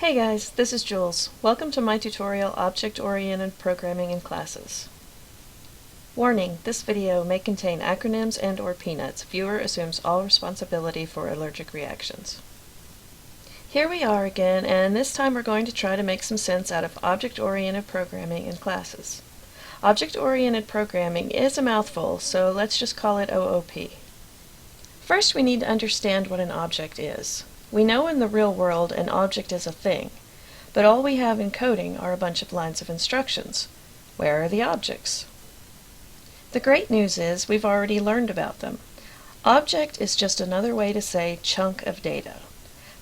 Hey guys, this is Jules. Welcome to my tutorial, Object-Oriented Programming in Classes. Warning, this video may contain acronyms and/or peanuts. Viewer assumes all responsibility for allergic reactions. Here we are again, and this time we're going to try to make some sense out of object-oriented programming in classes. Object-oriented programming is a mouthful, so let's just call it OOP. First, we need to understand what an object is. We know in the real world an object is a thing, but all we have in coding are a bunch of lines of instructions. Where are the objects? The great news is we've already learned about them. Object is just another way to say chunk of data.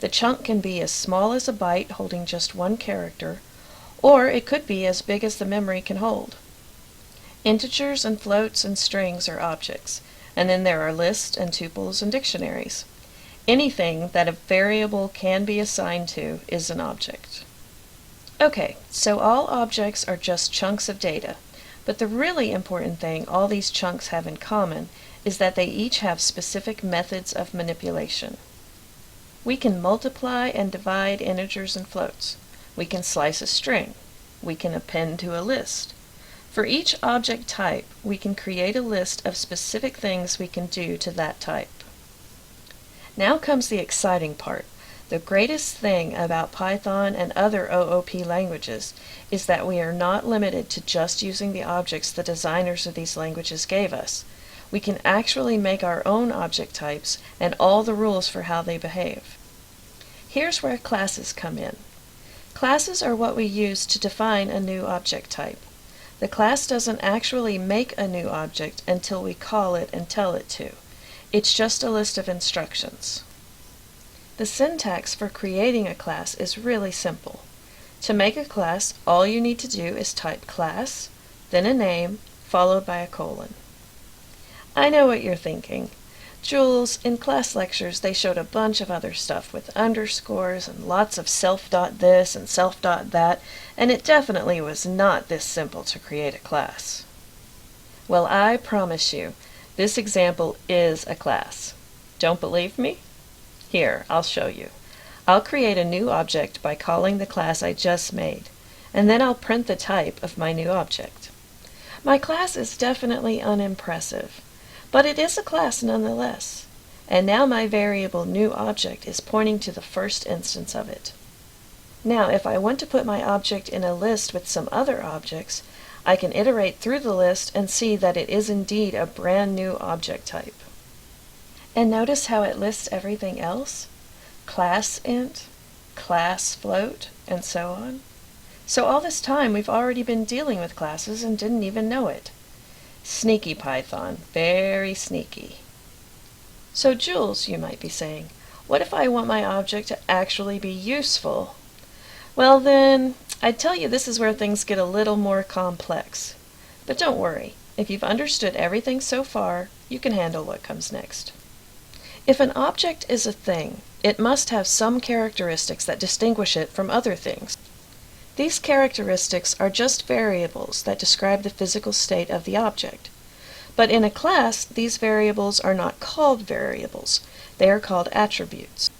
The chunk can be as small as a byte holding just one character, or it could be as big as the memory can hold. Integers and floats and strings are objects, and then there are lists and tuples and dictionaries. Anything that a variable can be assigned to is an object. Okay, so all objects are just chunks of data, but the really important thing all these chunks have in common is that they each have specific methods of manipulation. We can multiply and divide integers and floats. We can slice a string. We can append to a list. For each object type, we can create a list of specific things we can do to that type. Now comes the exciting part. The greatest thing about Python and other OOP languages is that we are not limited to just using the objects the designers of these languages gave us. We can actually make our own object types and all the rules for how they behave. Here's where classes come in. Classes are what we use to define a new object type. The class doesn't actually make a new object until we call it and tell it to. It's just a list of instructions. The syntax for creating a class is really simple. To make a class, all you need to do is type class, then a name, followed by a colon. I know what you're thinking. Jules, in class lectures they showed a bunch of other stuff with underscores and lots of self.this and self.that, and it definitely was not this simple to create a class. Well, I promise you, this example is a class. Don't believe me? Here, I'll show you. I'll create a new object by calling the class I just made, and then I'll print the type of my new object. My class is definitely unimpressive, but it is a class nonetheless. And now my variable new object is pointing to the first instance of it. Now, if I want to put my object in a list with some other objects, I can iterate through the list and see that it is indeed a brand new object type. And notice how it lists everything else? Class int, class float, and so on. So all this time we've already been dealing with classes and didn't even know it. Sneaky Python, very sneaky. So Jules, you might be saying, what if I want my object to actually be useful? Well then, I'd tell you this is where things get a little more complex. But don't worry, if you've understood everything so far, you can handle what comes next. If an object is a thing, it must have some characteristics that distinguish it from other things. These characteristics are just variables that describe the physical state of the object. But in a class, these variables are not called variables. They are called attributes.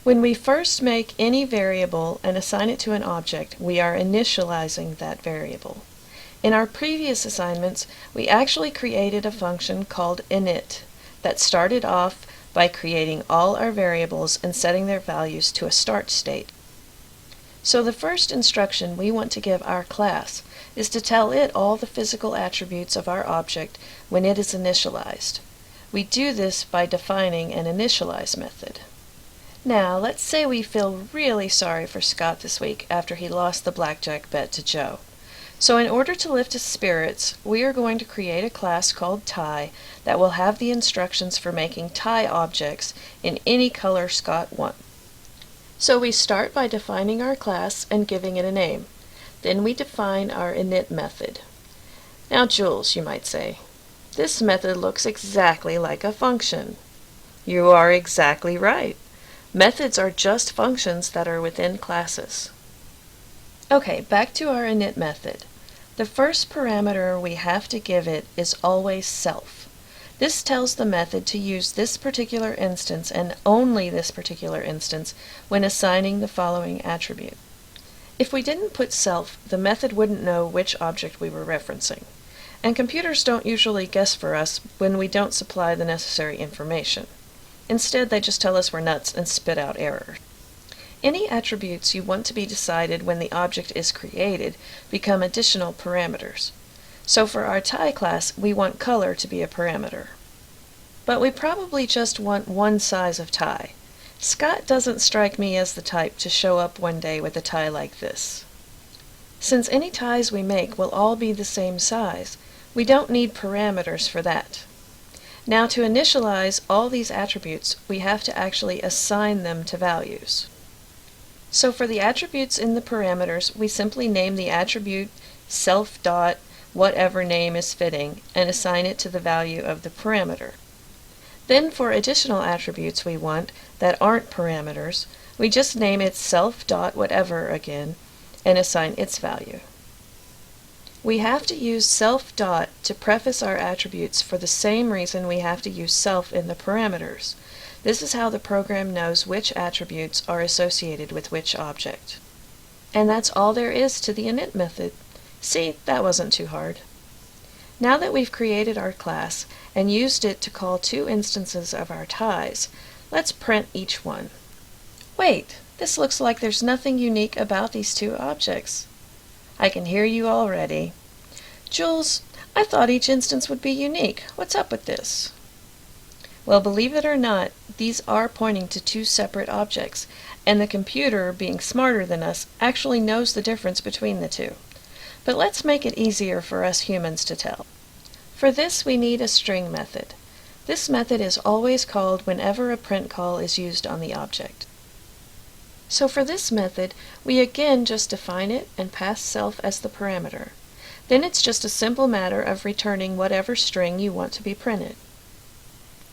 When we first make any variable and assign it to an object, we are initializing that variable. In our previous assignments, we actually created a function called init that started off by creating all our variables and setting their values to a start state. So the first instruction we want to give our class is to tell it all the physical attributes of our object when it is initialized. We do this by defining an initialize method. Now, let's say we feel really sorry for Scott this week after he lost the blackjack bet to Joe. So in order to lift his spirits, we are going to create a class called tie that will have the instructions for making tie objects in any color Scott wants. So we start by defining our class and giving it a name. Then we define our init method. Now Jules, you might say, this method looks exactly like a function. You are exactly right. Methods are just functions that are within classes. Okay, back to our init method. The first parameter we have to give it is always self. This tells the method to use this particular instance and only this particular instance when assigning the following attribute. If we didn't put self, the method wouldn't know which object we were referencing. And computers don't usually guess for us when we don't supply the necessary information. Instead, they just tell us we're nuts and spit out errors. Any attributes you want to be decided when the object is created become additional parameters. So for our tie class, we want color to be a parameter. But we probably just want one size of tie. Scott doesn't strike me as the type to show up one day with a tie like this. Since any ties we make will all be the same size, we don't need parameters for that. Now to initialize all these attributes, we have to actually assign them to values. So for the attributes in the parameters, we simply name the attribute self dot whatever name is fitting and assign it to the value of the parameter. Then for additional attributes we want that aren't parameters, we just name it self dot whatever again and assign its value. We have to use self dot to preface our attributes for the same reason we have to use self in the parameters. This is how the program knows which attributes are associated with which object. And that's all there is to the init method. See, that wasn't too hard. Now that we've created our class and used it to call two instances of our ties, let's print each one. Wait, this looks like there's nothing unique about these two objects. I can hear you already. Jules, I thought each instance would be unique. What's up with this? Well, believe it or not, these are pointing to two separate objects, and the computer, being smarter than us, actually knows the difference between the two. But let's make it easier for us humans to tell. For this, we need a string method. This method is always called whenever a print call is used on the object. So for this method, we again just define it and pass self as the parameter. Then it's just a simple matter of returning whatever string you want to be printed.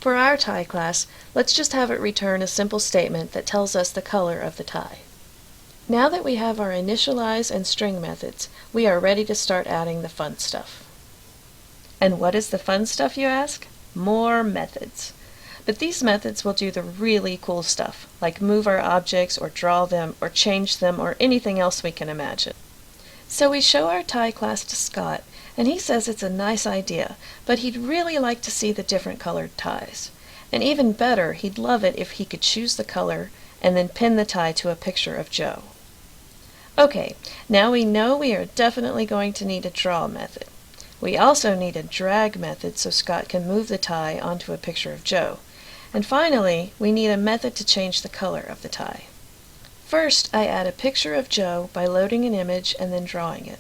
For our tie class, let's just have it return a simple statement that tells us the color of the tie. Now that we have our initialize and string methods, we are ready to start adding the fun stuff. And what is the fun stuff, you ask? More methods. But these methods will do the really cool stuff, like move our objects or draw them or change them or anything else we can imagine. So we show our tie class to Scott, and he says it's a nice idea, but he'd really like to see the different colored ties. And even better, he'd love it if he could choose the color and then pin the tie to a picture of Joe. Okay, now we know we are definitely going to need a draw method. We also need a drag method so Scott can move the tie onto a picture of Joe. And finally, we need a method to change the color of the tie. First, I add a picture of Joe by loading an image and then drawing it.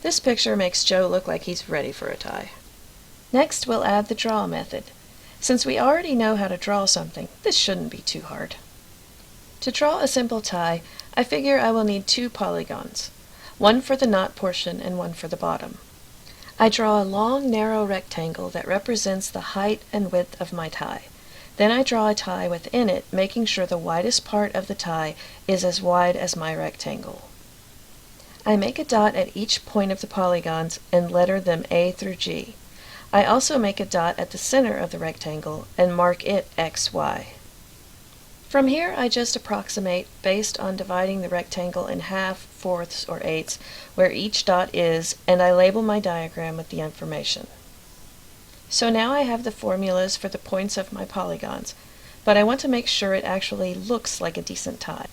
This picture makes Joe look like he's ready for a tie. Next, we'll add the draw method. Since we already know how to draw something, this shouldn't be too hard. To draw a simple tie, I figure I will need two polygons, one for the knot portion and one for the bottom. I draw a long, narrow rectangle that represents the height and width of my tie. Then I draw a tie within it, making sure the widest part of the tie is as wide as my rectangle. I make a dot at each point of the polygons and letter them A through G. I also make a dot at the center of the rectangle and mark it X, Y. From here I just approximate based on dividing the rectangle in half, fourths, or eighths where each dot is, and I label my diagram with the information. So now I have the formulas for the points of my polygons, but I want to make sure it actually looks like a decent tie.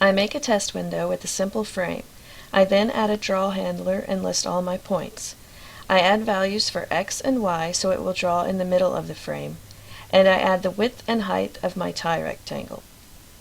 I make a test window with a simple frame. I then add a draw handler and list all my points. I add values for X and Y so it will draw in the middle of the frame, and I add the width and height of my tie rectangle.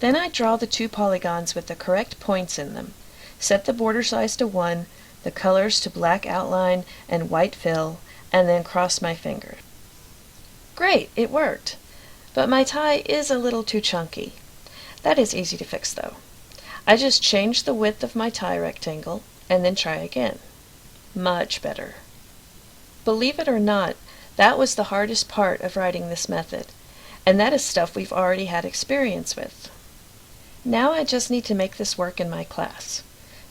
Then I draw the two polygons with the correct points in them, set the border size to 1, the colors to black outline and white fill, and then cross my fingers. Great, it worked! But my tie is a little too chunky. That is easy to fix though. I just change the width of my tie rectangle and then try again. Much better. Believe it or not, that was the hardest part of writing this method, and that is stuff we've already had experience with. Now I just need to make this work in my class.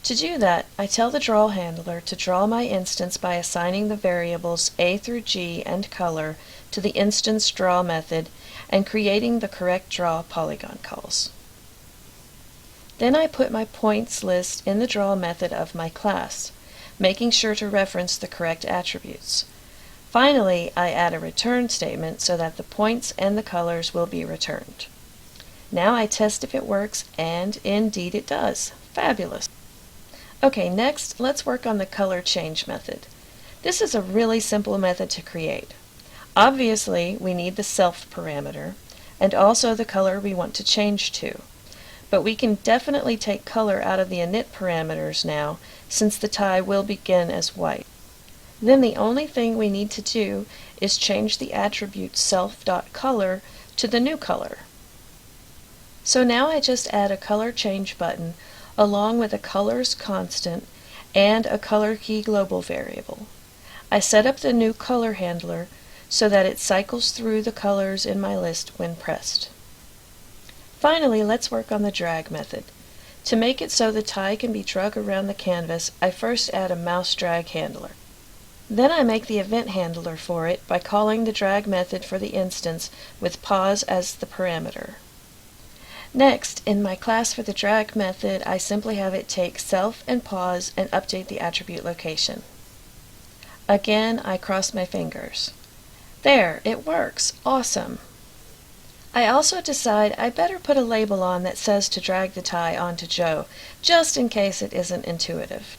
To do that, I tell the draw handler to draw my instance by assigning the variables a through g and color to the instance draw method and creating the correct draw polygon calls. Then I put my points list in the draw method of my class, making sure to reference the correct attributes. Finally, I add a return statement so that the points and the colors will be returned. Now I test if it works, and indeed it does. Fabulous! Okay, next let's work on the color change method. This is a really simple method to create. Obviously, we need the self parameter, and also the color we want to change to. But we can definitely take color out of the init parameters now, since the tie will begin as white. Then the only thing we need to do is change the attribute self.color to the new color. So now I just add a color change button along with a colors constant and a color key global variable. I set up the new color handler so that it cycles through the colors in my list when pressed. Finally, let's work on the drag method. To make it so the tie can be drug around the canvas, I first add a mouse drag handler. Then I make the event handler for it by calling the drag method for the instance with pause as the parameter. Next, in my class for the drag method, I simply have it take self and pause and update the attribute location. Again, I cross my fingers. There, it works! Awesome! I also decide I better put a label on that says to drag the tie onto Joe, just in case it isn't intuitive.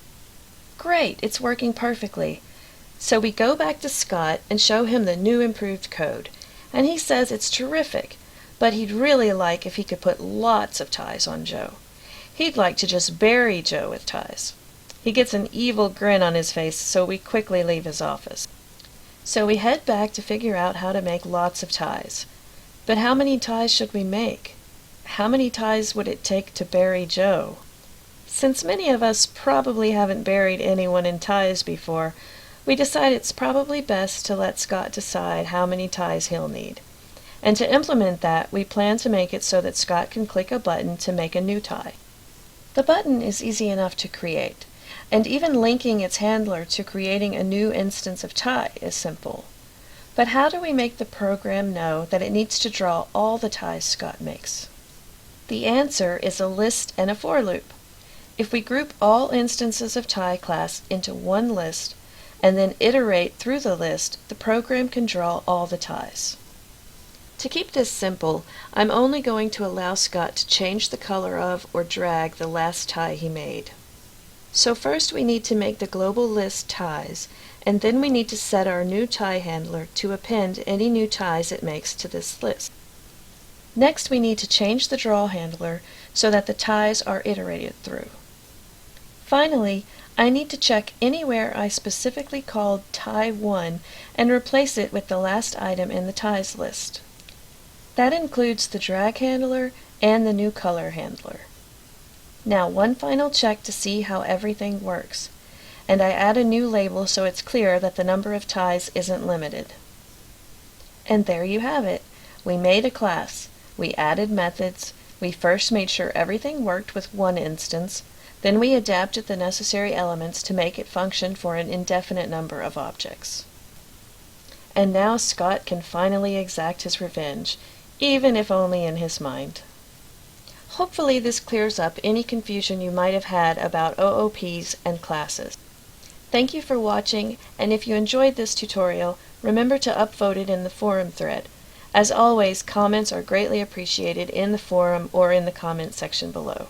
Great, it's working perfectly. So we go back to Scott and show him the new improved code, and he says it's terrific, but he'd really like if he could put lots of ties on Joe. He'd like to just bury Joe with ties. He gets an evil grin on his face, so we quickly leave his office. So we head back to figure out how to make lots of ties. But how many ties should we make? How many ties would it take to bury Joe? Since many of us probably haven't buried anyone in ties before, we decide it's probably best to let Scott decide how many ties he'll need. And to implement that, we plan to make it so that Scott can click a button to make a new tie. The button is easy enough to create, and even linking its handler to creating a new instance of tie is simple. But how do we make the program know that it needs to draw all the ties Scott makes? The answer is a list and a for loop. If we group all instances of tie class into one list and then iterate through the list, the program can draw all the ties. To keep this simple, I'm only going to allow Scott to change the color of or drag the last tie he made. So first we need to make the global list ties, and then we need to set our new tie handler to append any new ties it makes to this list. Next we need to change the draw handler so that the ties are iterated through. Finally, I need to check anywhere I specifically called tie 1 and replace it with the last item in the ties list. That includes the drag handler and the new color handler. Now one final check to see how everything works, and I add a new label so it's clear that the number of ties isn't limited. And there you have it. We made a class, we added methods, we first made sure everything worked with one instance, then we adapted the necessary elements to make it function for an indefinite number of objects. And now Scott can finally exact his revenge, even if only in his mind. Hopefully this clears up any confusion you might have had about OOPs and classes. Thank you for watching, and if you enjoyed this tutorial, remember to upvote it in the forum thread. As always, comments are greatly appreciated in the forum or in the comment section below.